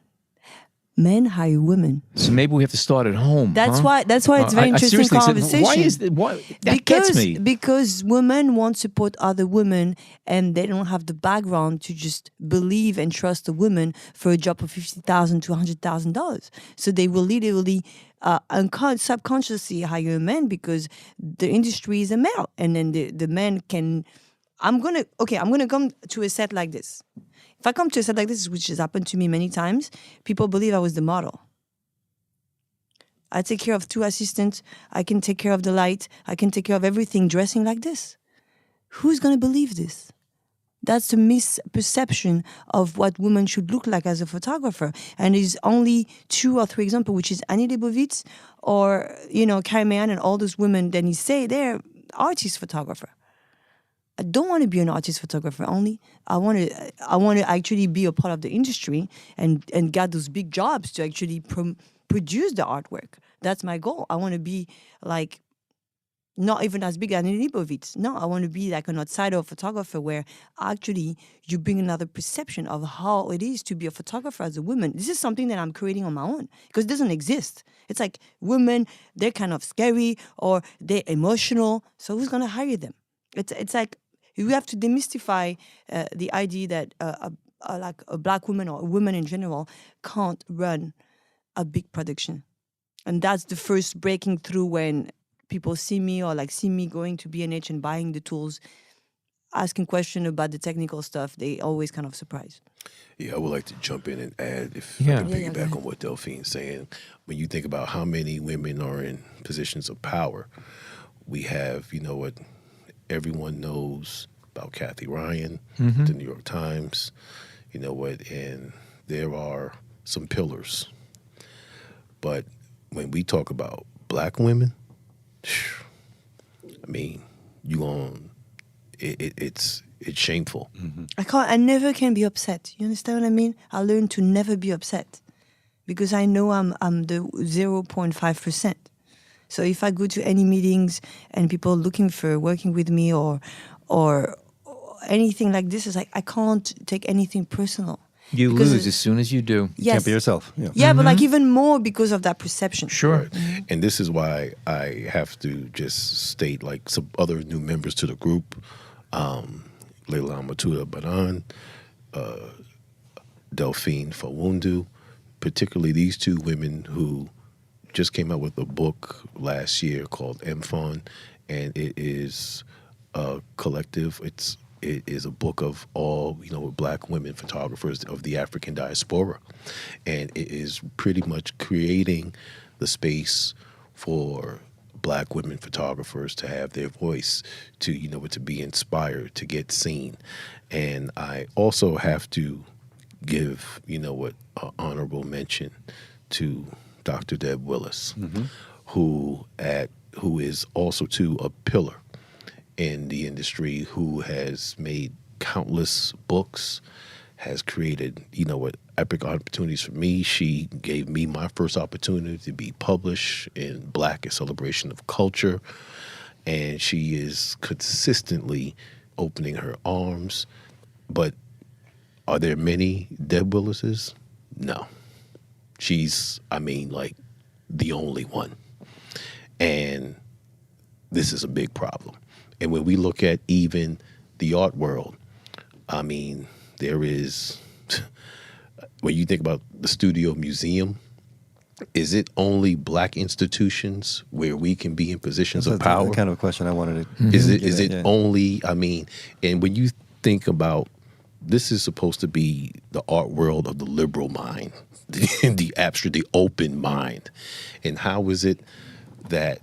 Speaker 6: Men hire women.
Speaker 2: So maybe we have to start at home.
Speaker 6: That's why it's very interesting conversation.
Speaker 2: Why is that? That gets me.
Speaker 6: Because women want to support other women, and they don't have the background to just believe and trust a woman for a job of $50,000 to $100,000. So they will literally subconsciously hire men because the industry is a male, and then the men can. I'm gonna come to a set like this. If I come to a set like this, which has happened to me many times, people believe I was the model. I take care of 2 assistants. I can take care of the light. I can take care of everything dressing like this. Who's gonna believe this? That's a misperception of what women should look like as a photographer. And there's only 2 or 3 examples, which is Annie Leibovitz or, Kamoinge and all those women that you say they're artist photographer. I don't want to be an artist photographer only. I want to actually be a part of the industry and get those big jobs to actually produce the artwork. That's my goal. I want to be like, not even as big as Annie Leibovitz. No, I want to be like an outsider photographer where actually you bring another perception of how it is to be a photographer as a woman. This is something that I'm creating on my own because it doesn't exist. It's like women, they're kind of scary or they're emotional. So who's going to hire them? It's like you have to demystify the idea that like a black woman or a woman in general can't run a big production. And that's the first breaking through when people see me or like see me going to B&H and buying the tools, asking questions about the technical stuff. They always kind of surprised.
Speaker 3: Yeah, I would like to jump in and add, if I can piggyback on what Delphine's saying. When you think about how many women are in positions of power, we have, what everyone knows about Kathy Ryan, the New York Times, and there are some pillars. But when we talk about black women, I mean, it's shameful.
Speaker 6: I never can be upset. You understand what I mean? I learned to never be upset because I know I'm the 0.5%. So if I go to any meetings and people looking for working with me or anything like this, it's like I can't take anything personal.
Speaker 7: You lose as soon as you do.
Speaker 6: Yes.
Speaker 5: Can't be yourself.
Speaker 6: Yeah, but like even more because of that perception.
Speaker 7: Sure.
Speaker 3: And this is why I have to just state like some other new members to the group, Leila Matuda Banan, Delphine Fawundu, particularly these 2 women who just came out with a book last year called MFON, and it is a collective. It is a book of all, black women photographers of the African diaspora. And it is pretty much creating the space for black women photographers to have their voice, to, to be inspired, to get seen. And I also have to give, honorable mention to Dr. Deb Willis, who is also, too, a pillar in the industry, who has made countless books, has created, epic opportunities for me. She gave me my first opportunity to be published in Black: A Celebration of Culture. And she is consistently opening her arms. But are there many Deb Willises? No. She's, the only one. And this is a big problem. And when we look at even the art world, there is, when you think about the Studio Museum, is it only black institutions where we can be in positions of power?
Speaker 5: That's kind of a question I wanted to.
Speaker 3: Is it only, and when you think about, this is supposed to be the art world of the liberal mind, the abstract, the open mind. And how is it that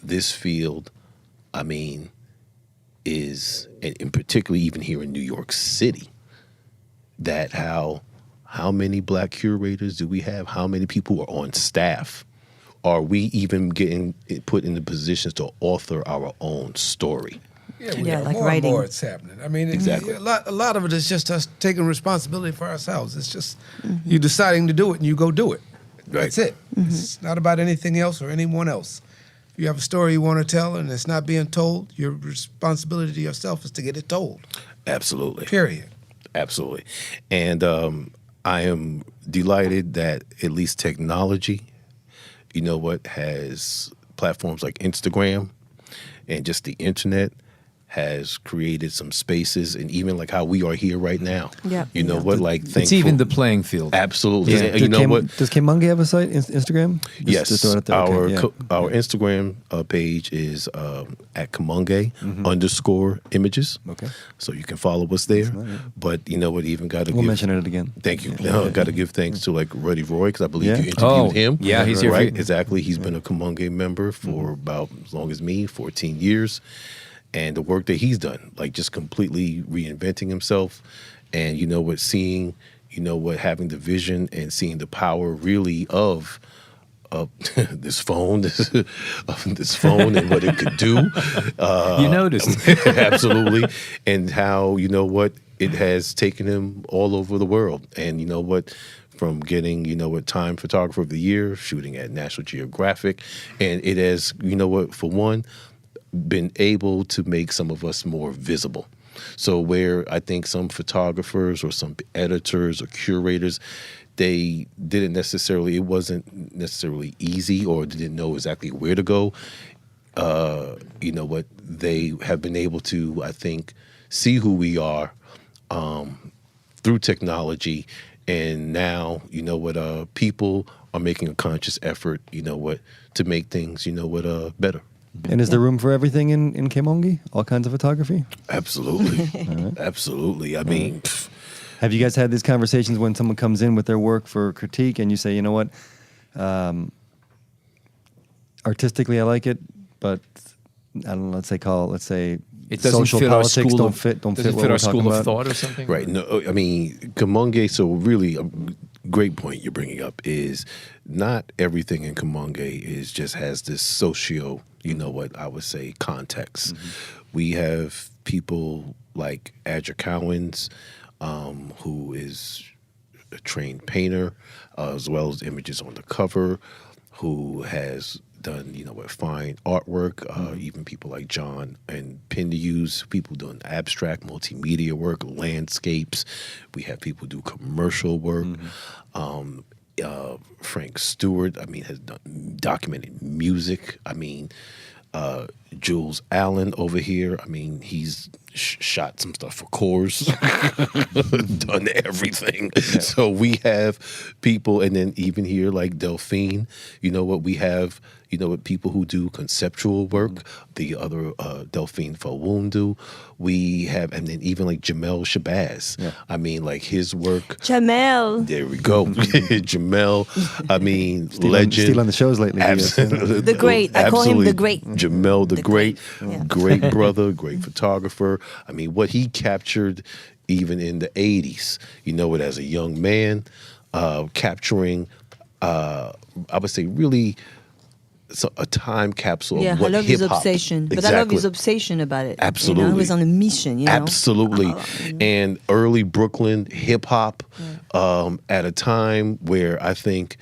Speaker 3: this field, is, and particularly even here in New York City, that how many black curators do we have? How many people are on staff? Are we even getting put in the positions to author our own story?
Speaker 4: Yeah,
Speaker 6: like
Speaker 4: more
Speaker 6: writing.
Speaker 4: and more it's happening.
Speaker 3: Exactly.
Speaker 4: A lot of it is just us taking responsibility for ourselves. It's just you deciding to do it and you go do it.
Speaker 3: Right.
Speaker 4: That's it. It's not about anything else or anyone else. If you have a story you want to tell and it's not being told, your responsibility to yourself is to get it told.
Speaker 3: Absolutely.
Speaker 4: Period.
Speaker 3: Absolutely. And I am delighted that at least technology, has platforms like Instagram and just the internet has created some spaces, and even like how we are here right now.
Speaker 6: Yeah.
Speaker 3: You know
Speaker 6: Yeah.
Speaker 3: what? Like,
Speaker 7: It's even the playing field.
Speaker 3: absolutely.
Speaker 7: Yeah.
Speaker 3: And you know what?
Speaker 5: Does Kamoinge have a site, Instagram? Just
Speaker 3: Yes,
Speaker 5: to throw it out there.
Speaker 3: our
Speaker 5: Okay, yeah.
Speaker 3: our Instagram page is at Kamoinge _images.
Speaker 5: Okay.
Speaker 3: So you can follow us there. But you know what? Even got to
Speaker 5: We'll
Speaker 3: give.
Speaker 5: mention it again.
Speaker 3: Thank you. Got to give thanks to like Ruddy Roy, because I believe
Speaker 5: Yeah.
Speaker 3: you interviewed
Speaker 7: Oh,
Speaker 3: him.
Speaker 7: yeah, he's here for
Speaker 3: right.
Speaker 7: you.
Speaker 3: Exactly. He's been a Kamoinge member for about as long as me, 14 years. And the work that he's done, like just completely reinventing himself, and you know what, seeing, you know what, having the vision and seeing the power really of this phone, this phone, and what it could do.
Speaker 7: You noticed.
Speaker 3: Absolutely. And how, you know what, it has taken him all over the world. And you know what, from getting, you know what, Time Photographer of the Year, shooting at National Geographic. And it has, you know what, for one, been able to make some of us more visible. So where I think some photographers or some editors or curators, they didn't necessarily, it wasn't necessarily easy or didn't know exactly where to go. You know what, they have been able to, I think, see who we are through technology. And now, you know what, people are making a conscious effort, you know what, to make things, you know what, better.
Speaker 5: And is there room for everything in Kamoinge? All kinds of photography?
Speaker 3: Absolutely. Absolutely. I mean,
Speaker 5: Have you guys had these conversations when someone comes in with their work for critique and you say, you know what, artistically I like it, but I don't know, let's say
Speaker 7: It doesn't
Speaker 5: social
Speaker 7: fit our
Speaker 5: politics
Speaker 7: school
Speaker 5: don't
Speaker 7: of,
Speaker 5: fit
Speaker 7: doesn't
Speaker 5: what
Speaker 7: fit
Speaker 5: we're
Speaker 7: our school
Speaker 5: talking
Speaker 7: of
Speaker 5: about.
Speaker 7: thought or something.
Speaker 3: right. No, I mean, Kamoinge, so really a great point you're bringing up is not everything in Kamoinge is just has this socio, you know what, I would say, context. We have people like Adja Cowens, who is a trained painter, as well as images on the cover, who has done, you know what, fine artwork, even people like John and Pindius, people doing abstract multimedia work, landscapes. We have people do commercial work. Frank Stewart, I mean, has done documented music. I mean, Jules Allen over here, I mean, he's shot some stuff for Coors, done everything. So we have people, and then even here like Delphine, you know what, we have, you know what, people who do conceptual work, the other Delphine Fawundu, we have, and then even like Jamel Shabazz. I mean, like his work.
Speaker 6: Jamel.
Speaker 3: There we go. Jamel, I mean, legend.
Speaker 5: Still on the shows lately.
Speaker 3: Absolutely.
Speaker 6: The great. I call him the great.
Speaker 3: Jamel, the great.
Speaker 6: Yeah.
Speaker 3: Great brother, great photographer. I mean, what he captured even in the 80s, you know it, as a young man, capturing, I would say, really a time capsule
Speaker 6: Yeah,
Speaker 3: of what
Speaker 6: I love his
Speaker 3: hip-hop.
Speaker 6: obsession. But
Speaker 3: Exactly.
Speaker 6: I love his obsession about it.
Speaker 3: Absolutely.
Speaker 6: You know, he was on a mission, you know.
Speaker 3: Absolutely. And early Brooklyn hip-hop at a time where I think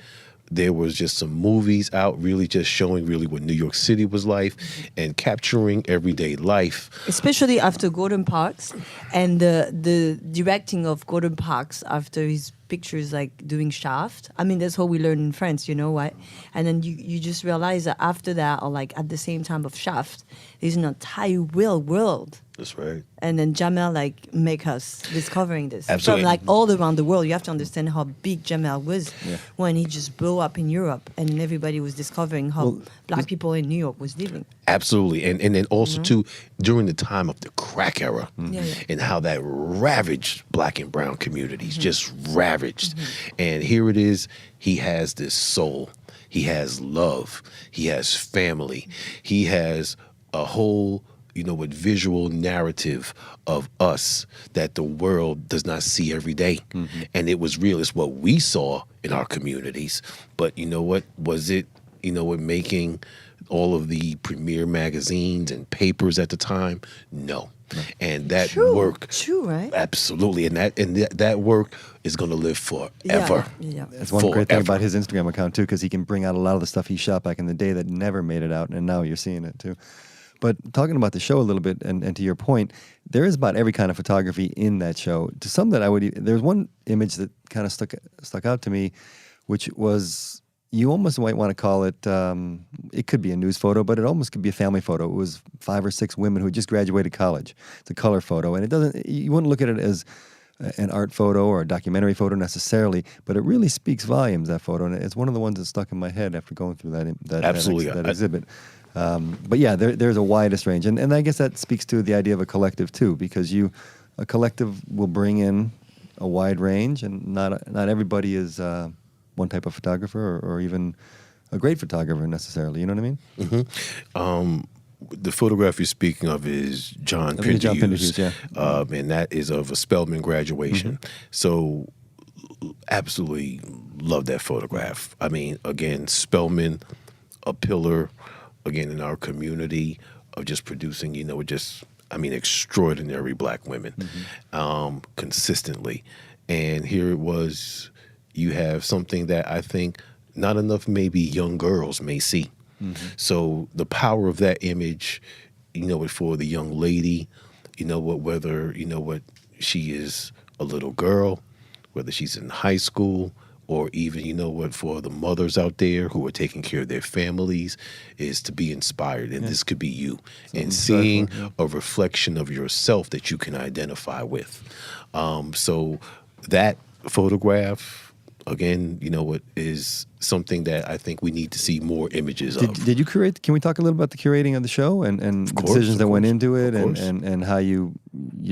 Speaker 3: there was just some movies out really just showing really what New York City was like and capturing everyday life.
Speaker 6: Especially after Gordon Parks and the directing of Gordon Parks after his pictures like doing Shaft. I mean, that's how we learn in France, you know, right? And then you just realize that after that, or like at the same time of Shaft, there's an entire real world.
Speaker 3: That's right.
Speaker 6: And then Jamel like make us discovering this.
Speaker 3: Absolutely.
Speaker 6: From like all around the world. You have to understand how big Jamel was when he just blew up in Europe and everybody was discovering how black people in New York was living.
Speaker 3: Absolutely. And then also too, during the time of the crack era and how that ravaged black and brown communities, just ravaged. And here it is, he has this soul. He has love. He has family. He has a whole, you know, what, visual narrative of us that the world does not see every day. And it was real. It's what we saw in our communities. But you know what? Was it, you know what, making all of the premier magazines and papers at the time? No. And that work,
Speaker 6: True, right?
Speaker 3: absolutely, and that work is going to live forever.
Speaker 6: Yeah.
Speaker 5: That's one great thing about his Instagram account too, because he can bring out a lot of the stuff he shot back in the day that never made it out, and now you're seeing it too. But talking about the show a little bit, and to your point, there is about every kind of photography in that show. To some that I would, there's one image that kind of stuck out to me, which was you almost might want to call it, it could be a news photo, but it almost could be a family photo. It was 5 or 6 women who just graduated college. It's a color photo, and you wouldn't look at it as an art photo or a documentary photo necessarily, but it really speaks volumes, that photo, and it's one of the ones that stuck in my head after going through that
Speaker 3: Absolutely.
Speaker 5: that exhibit. But yeah, there's a widest range, and I guess that speaks to the idea of a collective too, because a collective will bring in a wide range, and not everybody is one type of photographer or even a great photographer necessarily. You know what I mean?
Speaker 3: Mm-hmm. The photograph you're speaking of is John Pinderhughes,
Speaker 5: yeah.
Speaker 3: And that is of a Spelman graduation.
Speaker 5: Mm-hmm.
Speaker 3: So absolutely love that photograph. I mean, again, Spelman, a pillar, again, in our community of just producing, extraordinary black women, consistently. And here it was, you have something that I think not enough maybe young girls may see. Mm-hmm. So the power of that image, for the young lady, whether she is a little girl, whether she's in high school, or even, for the mothers out there who are taking care of their families, is to be inspired. And this could be you. And seeing a reflection of yourself that you can identify with. So that photograph, again, is something that I think we need to see more images of.
Speaker 5: Did you curate? Can we talk a little about the curating of the show and the decisions that went into it, and how you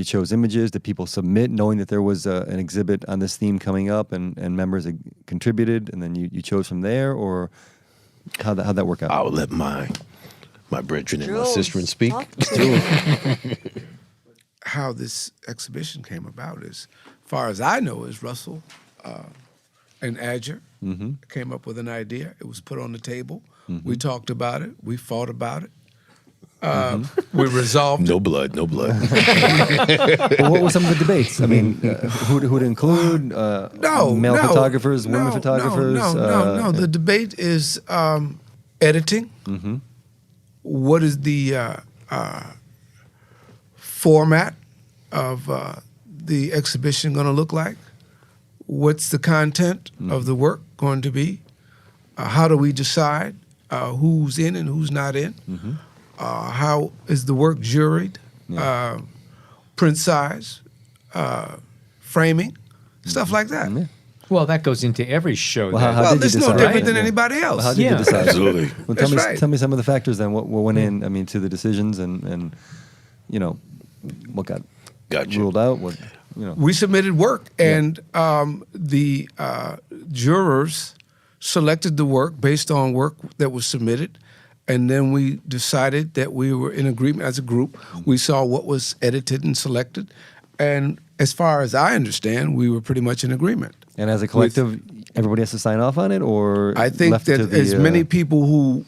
Speaker 5: chose images that people submit, knowing that there was an exhibit on this theme coming up, and members had contributed, and then you chose from there, or how'd that work out?
Speaker 3: I'll let my brethren and my sister speak.
Speaker 4: How this exhibition came about is, as far as I know, is Russell and Adger came up with an idea. It was put on the table. We talked about it. We fought about it. We resolved
Speaker 3: No blood.
Speaker 5: Well, what were some of the debates? I mean, who to include? Male photographers, women photographers?
Speaker 4: No. The debate is editing. What is the format of the exhibition going to look like? What's the content of the work going to be? How do we decide who's in and who's not in? How is the work juried? Print size, framing, stuff like that.
Speaker 7: Well, that goes into every show.
Speaker 5: Well, how did you
Speaker 4: it's
Speaker 5: decide?
Speaker 4: no different than anybody else.
Speaker 5: Well, how did you decide?
Speaker 3: Absolutely.
Speaker 5: Well, tell me some of the factors then. What went in? I mean, to the decisions and what got ruled out.
Speaker 4: We submitted work, and the jurors selected the work based on work that was submitted, and then we decided that we were in agreement as a group. We saw what was edited and selected, and as far as I understand, we were pretty much in agreement.
Speaker 5: And as a collective, everybody has to sign off on it, or
Speaker 4: I think that as many people who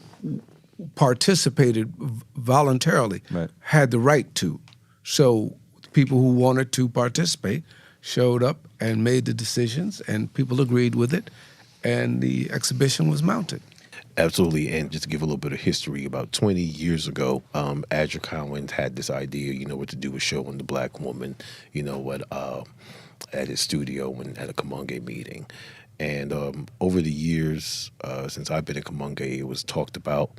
Speaker 4: participated voluntarily had the right to. So people who wanted to participate showed up and made the decisions, and people agreed with it, and the exhibition was mounted.
Speaker 3: Absolutely, and just to give a little bit of history, about 20 years ago, Adger Cowan had this idea, what to do a show on the black woman, at his studio and at a Kamoinge meeting. And over the years, since I've been in Kamoinge, it was talked about,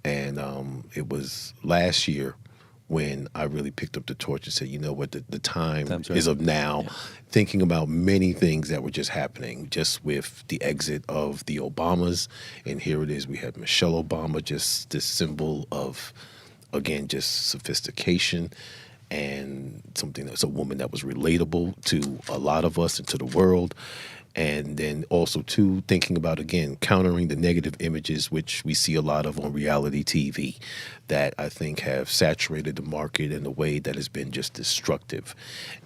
Speaker 3: and it was last year when I really picked up the torch and said, the time is of now, thinking about many things that were just happening, just with the exit of the Obamas. And here it is, we had Michelle Obama, just this symbol of, again, just sophistication and something that's a woman that was relatable to a lot of us and to the world. And then also, too, thinking about, again, countering the negative images, which we see a lot of on reality TV, that I think have saturated the market in a way that has been just destructive.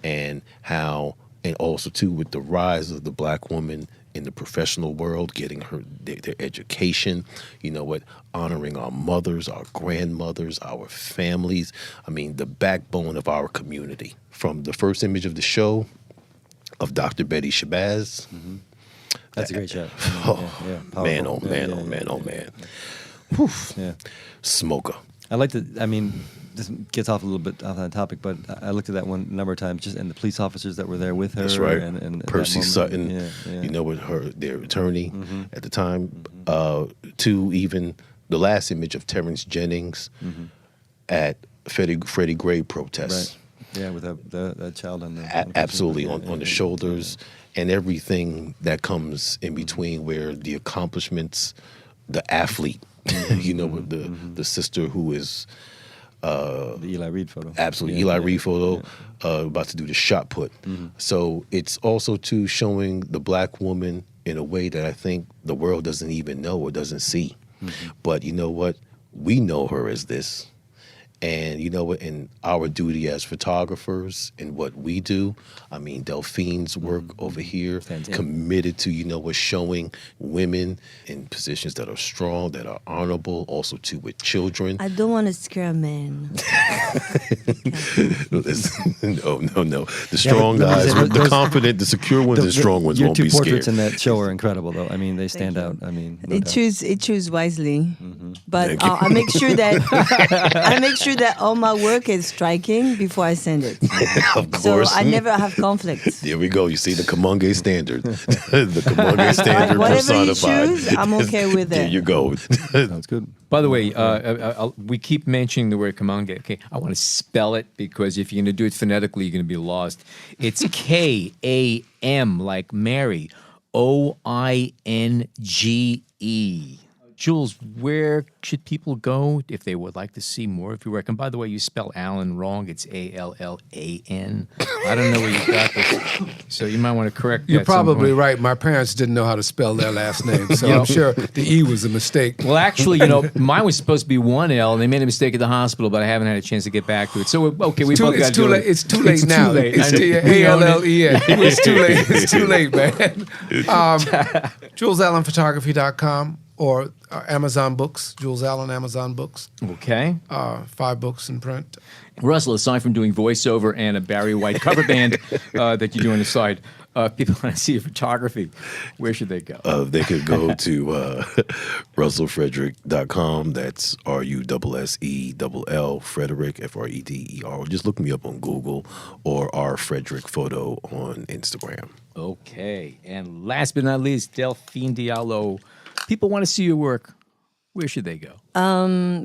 Speaker 3: And how, and also, too, with the rise of the black woman in the professional world, getting their education, honoring our mothers, our grandmothers, our families. I mean, the backbone of our community. From the first image of the show, of Dr. Betty Shabazz.
Speaker 5: That's a great shot.
Speaker 3: Man. Whew.
Speaker 5: Yeah.
Speaker 3: Smoker.
Speaker 5: I like to. I mean, this gets off a little bit off that topic, but I looked at that one a number of times. Just and the police officers that were there with her.
Speaker 3: That's right.
Speaker 5: And
Speaker 3: Percy Sutton, you know, with their attorney at the time, to even the last image of Terrence Jennings at Freddie Gray protests.
Speaker 5: Right. Yeah, with that child on the
Speaker 3: absolutely on the shoulders, and everything that comes in between, where the accomplishments, the athlete, you know, with the sister who is.
Speaker 5: The Eli Reed photo.
Speaker 3: Absolutely, Eli Reed photo, about to do the shot put. So it's also too showing the black woman in a way that I think the world doesn't even know or doesn't see. But you know what? We know her as this. And you know what? In our duty as photographers and what we do, I mean, Delphine's work over here, committed to, you know what, showing women in positions that are strong, that are honorable, also too with children.
Speaker 6: I don't want to scare a man.
Speaker 3: No. The strong guys, the confident, the secure ones, the strong ones won't be scared.
Speaker 5: Your two portraits in that show are incredible, though. I mean, they stand out. I mean,
Speaker 6: it choose wisely, but I make sure that all my work is striking before I send it.
Speaker 3: Of course.
Speaker 6: So I never have conflicts.
Speaker 3: There we go. You see the Kamoinge standard. The Kamoinge standard
Speaker 6: whatever you
Speaker 3: personified.
Speaker 6: choose, I'm okay with it.
Speaker 3: There you go.
Speaker 5: Sounds good.
Speaker 7: By the way, we keep mentioning the word Kamoinge. Okay, I want to spell it because if you're going to do it phonetically, you're going to be lost. It's K-A-M, like Mary, O-I-N-G-E. Jules, where should people go if they would like to see more of your work? And by the way, you spell Allen wrong. It's A-L-L-A-N. I don't know where you got this. So you might want to correct that.
Speaker 4: You're probably right. My parents didn't know how to spell their last name, so I'm sure the E was a mistake.
Speaker 7: Well, actually, mine was supposed to be one L, and they made a mistake at the hospital, but I haven't had a chance to get back to it. So, okay, we both got to do it.
Speaker 4: It's too late now.
Speaker 7: Too late.
Speaker 4: It's A-L-L-E-N. It's too late. It's too late, man. JulesAllenPhotography.com or Amazon Books, Jules Allen Amazon Books.
Speaker 7: Okay.
Speaker 4: 5 books in print.
Speaker 7: Russell, aside from doing voiceover and a Barry White cover band that you do on the side, people want to see your photography. Where should they go?
Speaker 3: They could go to russellfrederick.com. That's RUSSELL Frederick, F-R-E-D-E-R. Or just look me up on Google or R Frederick Photo on Instagram.
Speaker 7: Okay. And last but not least, Delphine Diallo. People want to see your work. Where should they go?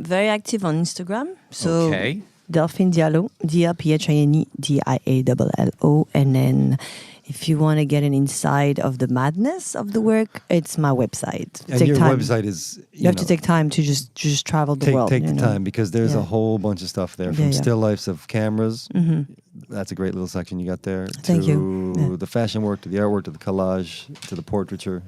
Speaker 6: Very active on Instagram. So
Speaker 7: okay.
Speaker 6: Delphine Diallo, D-L-P-H-I-N-E, D-I-A-L-L-O. And then if you want to get an insight of the madness of the work, it's my website.
Speaker 5: And your website is...
Speaker 6: You have to take time to just travel the world.
Speaker 5: Take the time because there's a whole bunch of stuff there. From still lifes of cameras. That's a great little section you got there.
Speaker 6: Thank you.
Speaker 5: The fashion work, to the artwork, to the collage, to the portraiture.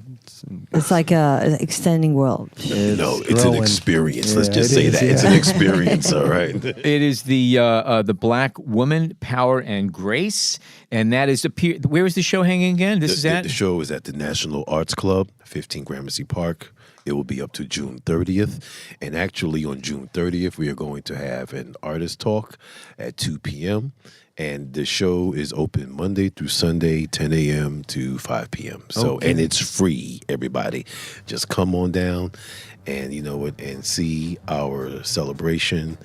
Speaker 6: It's like an extending world.
Speaker 3: It's an experience. Let's just say that. It's an experience, all right?
Speaker 7: It is the Black Woman, Power and Grace. And that is, where is the show hanging again?
Speaker 3: The show is at the National Arts Club, 15 Gramercy Park. It will be up to June 30th. And actually on June 30th, we are going to have an artist talk at 2 p.m. And the show is open Monday through Sunday, 10 a.m. to 5 p.m. So, and it's free, everybody. Just come on down and, you know what, and see our celebration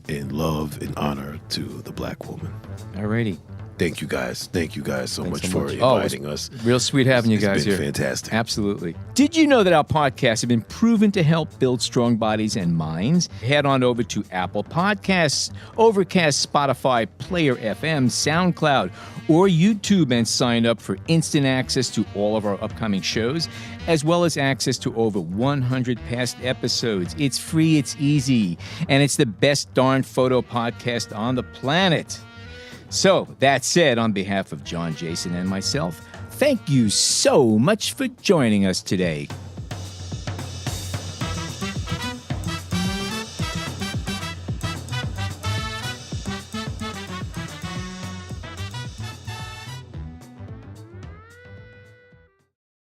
Speaker 3: in love and honor to the Black woman.
Speaker 7: Alrighty.
Speaker 3: Thank you guys. Thank you guys so much for inviting us.
Speaker 7: Real sweet having you guys here.
Speaker 3: It's been fantastic.
Speaker 7: Absolutely. Did you know that our podcasts have been proven to help build strong bodies and minds? Head on over to Apple Podcasts, Overcast, Spotify, Player FM, SoundCloud, or YouTube and sign up for instant access to all of our upcoming shows, as well as access to over 100 past episodes. It's free, it's easy, and it's the best darn photo podcast on the planet. So, that said, on behalf of John, Jason, and myself, thank you so much for joining us today.